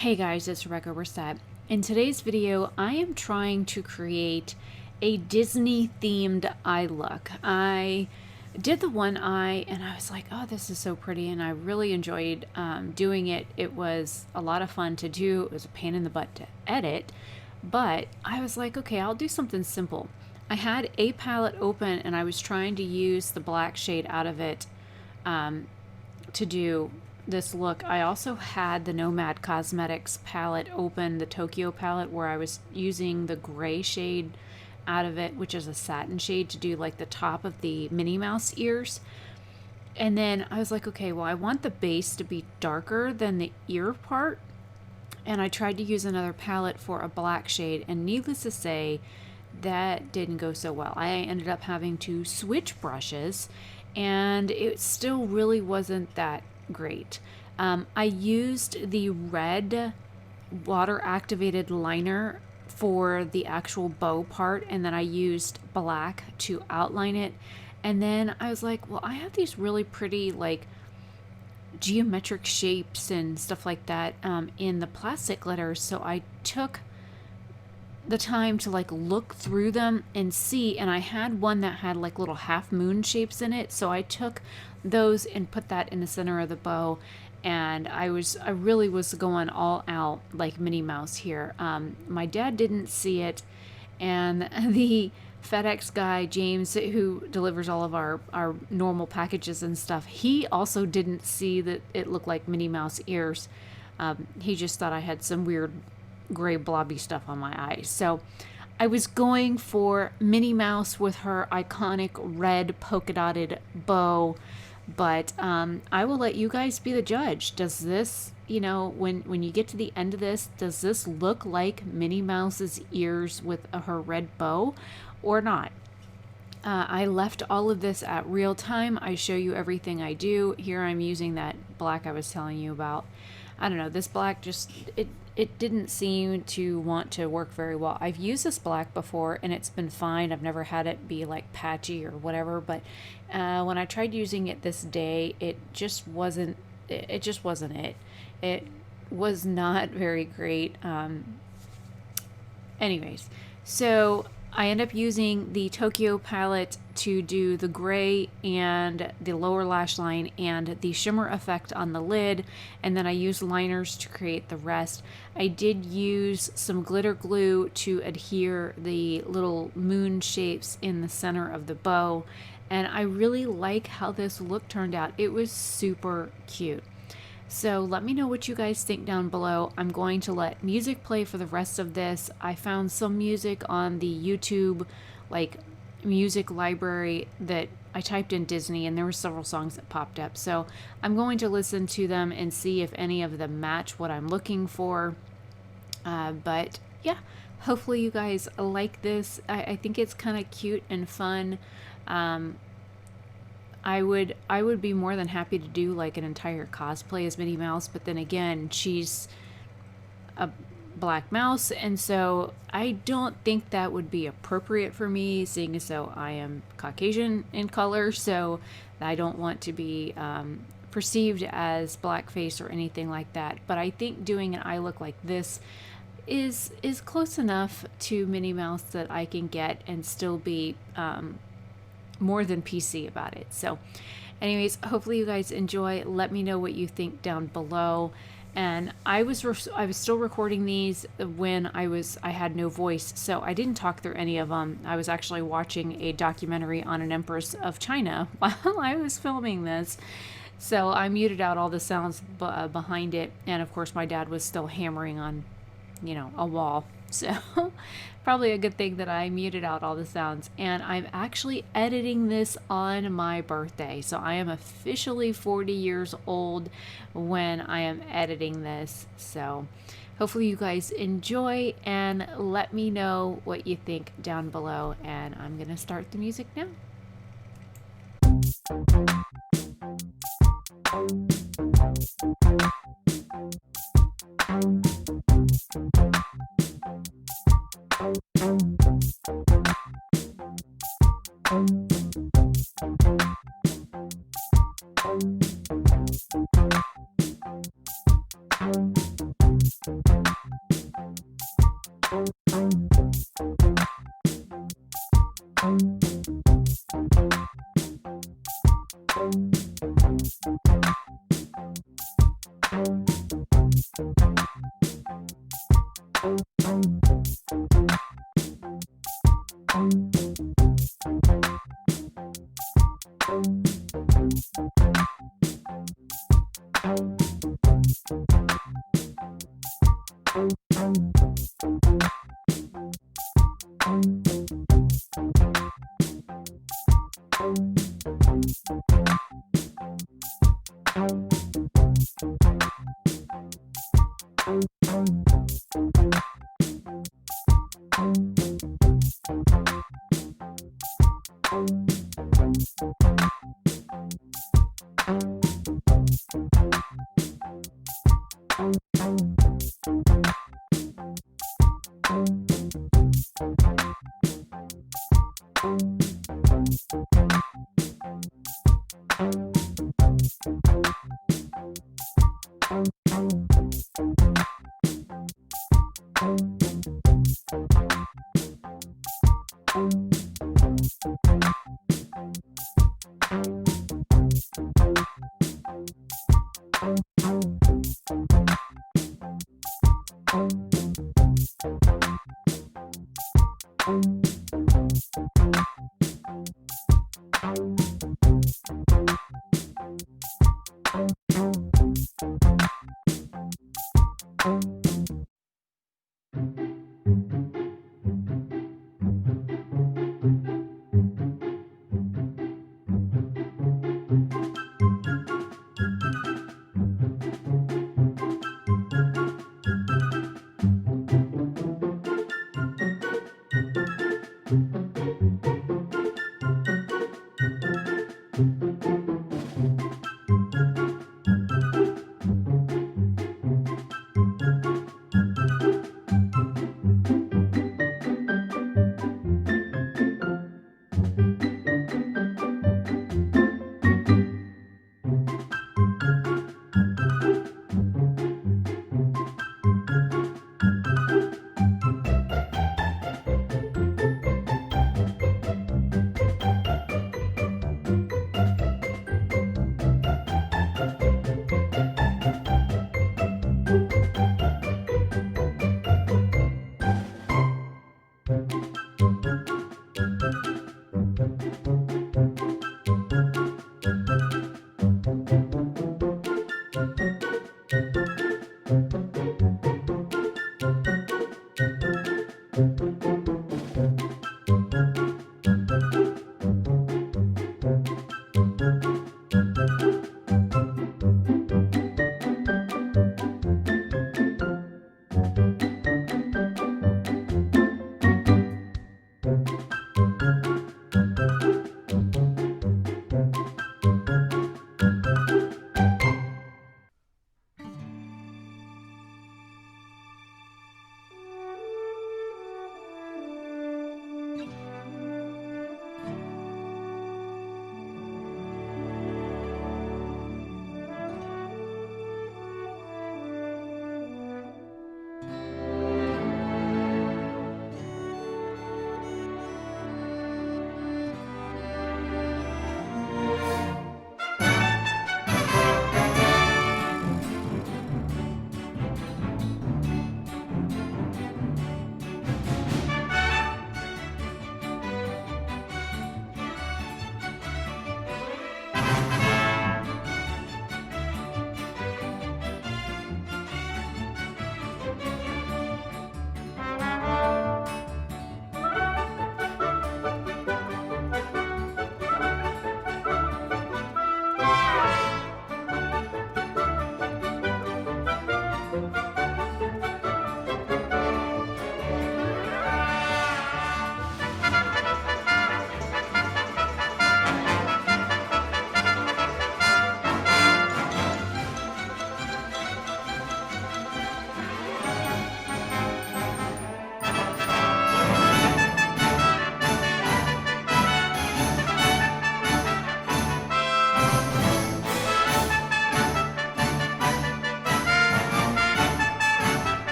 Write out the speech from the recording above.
Hey guys, it's RebeccaLynOberstadt. In today's video, I am trying to create a Disney themed eye look. I did the one eye and I was like, oh, this is so pretty, and I really enjoyed doing it. It was a lot of fun to do. It was a pain in the butt to edit, but I was like, okay, I'll do something simple. I had a palette open and I was trying to use the black shade out of it to do this look. I also had the Nomad Cosmetics palette open, the Tokyo palette, where I was using the gray shade out of it, which is a satin shade, to do like the top of the Minnie Mouse ears. And then I was like, okay, well, I want the base to be darker than the ear part. And I tried to use another palette for a black shade, and needless to say, that didn't go so well. I ended up having to switch brushes, and it still really wasn't that great. I used the red water activated liner for the actual bow part, and then I used black to outline it. And then I was like, well, I have these really pretty like geometric shapes and stuff like that in the plastic glitters, so I took the time to like look through them and see, and I had one that had like little half moon shapes in it, so I took those and put that in the center of the bow. And I really was going all out like Minnie Mouse here. My dad didn't see it, and the FedEx guy, James, who delivers all of our normal packages and stuff, he also didn't see that it looked like Minnie Mouse ears. He just thought I had some weird gray blobby stuff on my eyes. So I was going for Minnie Mouse with her iconic red polka dotted bow, but I will let you guys be the judge. Does this, when you get to the end of this, does this look like Minnie Mouse's ears with her red bow or not? I left all of this at real time. I show you everything I do. Here I'm using that black I was telling you about. I don't know, this black just, it didn't seem to want to work very well. I've used this black before and it's been fine. I've never had it be like patchy or whatever, but when I tried using it this day, it just wasn't it. It was not very great. Anyways, so I end up using the Tokyo palette to do the gray and the lower lash line and the shimmer effect on the lid, and then I used liners to create the rest. I did use some glitter glue to adhere the little moon shapes in the center of the bow, and I really like how this look turned out. It was super cute. So let me know what you guys think down below. I'm going to let music play for the rest of this. I found some music on the YouTube like music library that I typed in Disney, and there were several songs that popped up. So I'm going to listen to them and see if any of them match what I'm looking for. But yeah, hopefully you guys like this. I think it's kind of cute and fun. I would be more than happy to do like an entire cosplay as Minnie Mouse, but then again, she's a black mouse, and so I don't think that would be appropriate for me, seeing as though I am Caucasian in color, so I don't want to be perceived as blackface or anything like that. But I think doing an eye look like this is close enough to Minnie Mouse that I can get and still be more than PC about it. So anyways, hopefully you guys enjoy. Let me know what you think down below. And I was still recording these when I had no voice, so I didn't talk through any of them. I was actually watching a documentary on an empress of China while I was filming this, so I muted out all the sounds behind it. And of course my dad was still hammering on a wall, so probably a good thing that I muted out all the sounds. And I'm actually editing this on my birthday, so I am officially 40 years old when I am editing this. So hopefully you guys enjoy, and let me know what you think down below. And I'm gonna start the music now.